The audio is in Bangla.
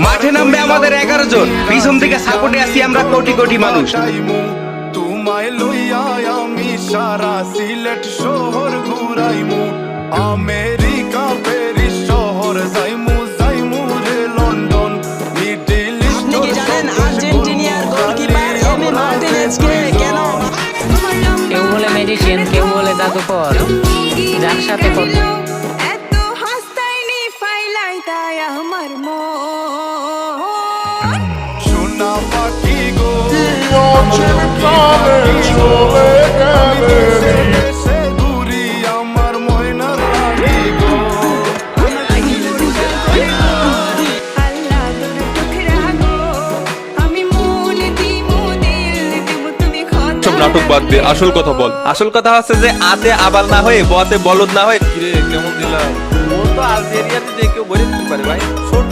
মাঠে নামবে আমাদের 11 জন, পিছন থেকে সাপোর্টে আছি আমরা কোটি কোটি মানুষ। তোমায় লইয়া আমি সারা সিলেট শহর ঘুরাইমু, আমেরিকা প্যারিস শহর যাইমু, যাইমু রে লন্ডন, মিডল ইস্ট। আপনি কি জানেন আর্জেন্টিনার গোলকিপার এমি মার্টিনেজকে কেন? কেউ বলে মেডিসিন, কেউ বলে জাদুকর, যার সাথে কথা এত হাসতাইনি ফাইলাই তাই আমার মন। সোনা পাখি গো দেশে ঘুরি আমার ময়নার রানী গো। আল্লাহ তোর টুকরা গো, আমি মন দিমু দিল দিমু তুমি কথা। সব নাটক বাদ দে, আসল কথা বল। আসল কথা হচ্ছে যে আতে আবাল না হয়ে বতে বলদ না হয়ে। কিরে কেমন দিলাম? ও তো আলজেরিয়াতে যে কেউ বলে দিতে পারে ভাই, ছোট